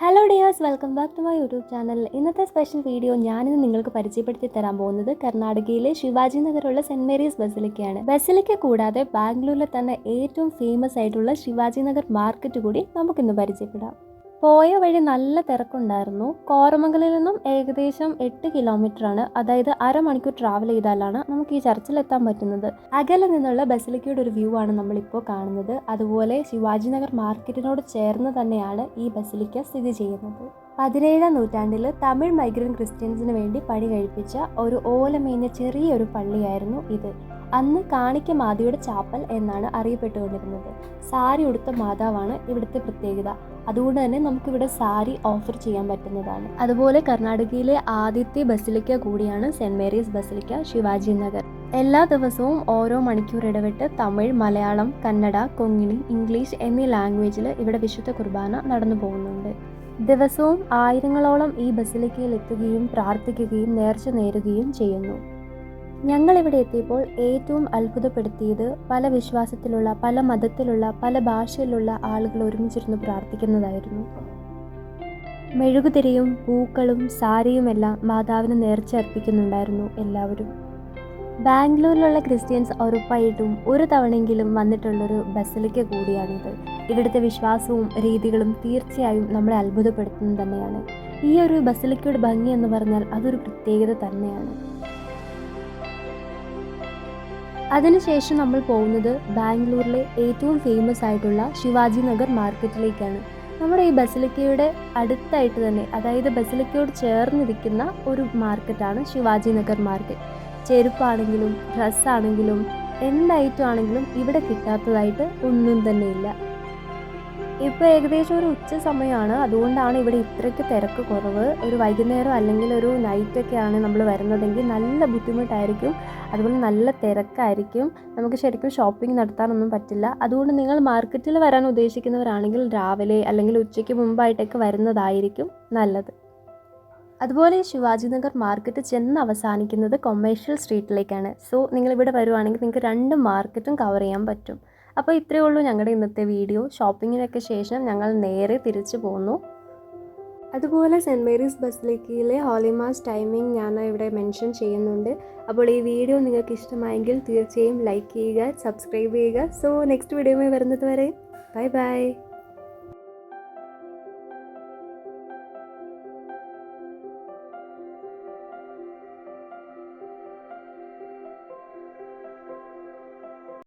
Hello dears, welcome back to my YouTube channel. ഇന്നത്തെ special video ഞാനിന്ന് നിങ്ങൾക്ക് പരിചയപ്പെടുത്തി തരാൻ പോകുന്നത് കർണാടകയിലെ ശിവാജി നഗറുള്ള സെൻറ് മേരീസ് ബസിലിക്കയാണ്. ബസിലിക്ക കൂടാതെ ബാംഗ്ലൂരിലെ തന്നെ ഏറ്റവും ഫേമസ് ആയിട്ടുള്ള ശിവാജി നഗർ മാർക്കറ്റ് കൂടി നമുക്കിന്ന് പരിചയപ്പെടാം. പോയ വഴി നല്ല തിരക്കുണ്ടായിരുന്നു. കോരമംഗലിൽ നിന്നും ഏകദേശം 8 കിലോമീറ്ററാണ്, അതായത് അരമണിക്കൂർ ട്രാവൽ ചെയ്താലാണ് നമുക്ക് ഈ ചർച്ചിലെത്താൻ പറ്റുന്നത്. അകലെ നിന്നുള്ള ബസിലിക്കയുടെ ഒരു വ്യൂ ആണ് നമ്മളിപ്പോൾ കാണുന്നത്. അതുപോലെ ശിവാജി നഗർ മാർക്കറ്റിനോട് ചേർന്ന് തന്നെയാണ് ഈ ബസിലിക്ക സ്ഥിതി ചെയ്യുന്നത്. 17ാം നൂറ്റാണ്ടിൽ തമിഴ് മൈഗ്രന്റ് ക്രിസ്ത്യൻസിന് വേണ്ടി പണി കഴിപ്പിച്ച ഒരു ഓലമേഞ്ഞ ചെറിയൊരു പള്ളിയായിരുന്നു ഇത്. അന്ന് കാണിക്ക മാതയുടെ ചാപ്പൽ എന്നാണ് അറിയപ്പെട്ടുകൊണ്ടിരുന്നത്. സാരി ഉടുത്ത മാതാവാണ് ഇവിടുത്തെ പ്രത്യേകത. അതുകൊണ്ട് തന്നെ നമുക്കിവിടെ സാരി ഓഫർ ചെയ്യാൻ പറ്റുന്നതാണ്. അതുപോലെ കർണാടകയിലെ ആദ്യത്തെ ബസിലിക്ക കൂടിയാണ് Saint Mary's basilica Shivaji Nagar. എല്ലാ ദിവസവും ഓരോ മണിക്കൂർ ഇടവിട്ട് തമിഴ്, മലയാളം, കന്നഡ, കൊങ്ങിണി, ഇംഗ്ലീഷ് എന്നീ ലാംഗ്വേജിൽ ഇവിടെ വിശുദ്ധ കുർബാന നടന്നു പോകുന്നുണ്ട്. ദിവസവും ആയിരങ്ങളോളം ഈ ബസിലിക്കയിൽ എത്തുകയും പ്രാർത്ഥിക്കുകയും നേർച്ച നേരുകയും ചെയ്യുന്നു. ഞങ്ങളിവിടെ എത്തിയപ്പോൾ ഏറ്റവും അത്ഭുതപ്പെടുത്തിയത് പല വിശ്വാസത്തിലുള്ള, പല മതത്തിലുള്ള, പല ഭാഷയിലുള്ള ആളുകൾ ഒരുമിച്ചിരുന്ന് പ്രാർത്ഥിക്കുന്നതായിരുന്നു. മെഴുകുതിരിയും പൂക്കളും സാരിയുമെല്ലാം മാതാവിന് നേർച്ച അർപ്പിക്കുന്നുണ്ടായിരുന്നു എല്ലാവരും. ബാംഗ്ലൂരിലുള്ള ക്രിസ്ത്യൻസ് ഉറപ്പായിട്ടും ഒരു തവണയെങ്കിലും വന്നിട്ടുള്ളൊരു ബസിലിക്ക കൂടിയാണിത്. ഇവിടുത്തെ വിശ്വാസവും രീതികളും തീർച്ചയായും നമ്മളെ അത്ഭുതപ്പെടുത്തുന്നത് തന്നെയാണ്. ഈ ഒരു ബസിലിക്കയുടെ ഭംഗി എന്ന് പറഞ്ഞാൽ അതൊരു പ്രത്യേകത തന്നെയാണ്. അതിനുശേഷം നമ്മൾ പോകുന്നത് ബാംഗ്ലൂരിലെ ഏറ്റവും ഫേമസ് ആയിട്ടുള്ള ശിവാജി നഗർ മാർക്കറ്റിലേക്കാണ്. നമ്മുടെ ഈ ബസിലിക്കയുടെ അടുത്തായിട്ട് തന്നെ, അതായത് ബസിലിക്കയോട് ചേർന്നിരിക്കുന്ന ഒരു മാർക്കറ്റാണ് ശിവാജി നഗർ മാർക്കറ്റ്. ചെരുപ്പാണെങ്കിലും ഡ്രസ്സാണെങ്കിലും എന്ത് ഐറ്റം ആണെങ്കിലും ഇവിടെ കിട്ടാത്തതായിട്ട് ഒന്നും തന്നെ ഇല്ല. ഇപ്പോൾ ഏകദേശം ഒരു ഉച്ച സമയമാണ്, അതുകൊണ്ടാണ് ഇവിടെ ഇത്രയ്ക്ക് തിരക്ക് കുറവ്. ഒരു വൈകുന്നേരം അല്ലെങ്കിൽ ഒരു നൈറ്റൊക്കെയാണ് നമ്മൾ വരുന്നതെങ്കിൽ നല്ല ബുദ്ധിമുട്ടായിരിക്കും, അതുപോലെ നല്ല തിരക്കായിരിക്കും. നമുക്ക് ശരിക്കും ഷോപ്പിംഗ് നടത്താനൊന്നും പറ്റില്ല. അതുകൊണ്ട് നിങ്ങൾ മാർക്കറ്റിൽ വരാൻ ഉദ്ദേശിക്കുന്നവരാണെങ്കിൽ രാവിലെ അല്ലെങ്കിൽ ഉച്ചയ്ക്ക് മുമ്പായിട്ടൊക്കെ വരുന്നതായിരിക്കും നല്ലത്. അതുപോലെ ശിവാജി നഗർ മാർക്കറ്റ് ചെന്ന് അവസാനിക്കുന്നത് കൊമേഴ്ഷ്യൽ സ്ട്രീറ്റിലേക്കാണ്. സോ നിങ്ങളിവിടെ വരുവാണെങ്കിൽ നിങ്ങൾക്ക് 2 മാർക്കറ്റും കവർ ചെയ്യാൻ പറ്റും. അപ്പോൾ ഇത്രയേ ഉള്ളൂ ഞങ്ങളുടെ ഇന്നത്തെ വീഡിയോ. ഷോപ്പിങ്ങിനൊക്കെ ശേഷം ഞങ്ങൾ നേരെ തിരിച്ചു പോന്നു. അതുപോലെ സെൻറ് മേരീസ് ബസിലിക്കയിലെ ഹോളി മാസ് ടൈമിംഗ് ഞാൻ ഇവിടെ മെൻഷൻ ചെയ്യുന്നുണ്ട്. അപ്പോൾ ഈ വീഡിയോ നിങ്ങൾക്ക് ഇഷ്ടമായെങ്കിൽ തീർച്ചയായും ലൈക്ക് ചെയ്യുക, സബ്സ്ക്രൈബ് ചെയ്യുക. സോ നെക്സ്റ്റ് വീഡിയോയുമായി വരുന്നത് വരെ ബൈ ബൈ.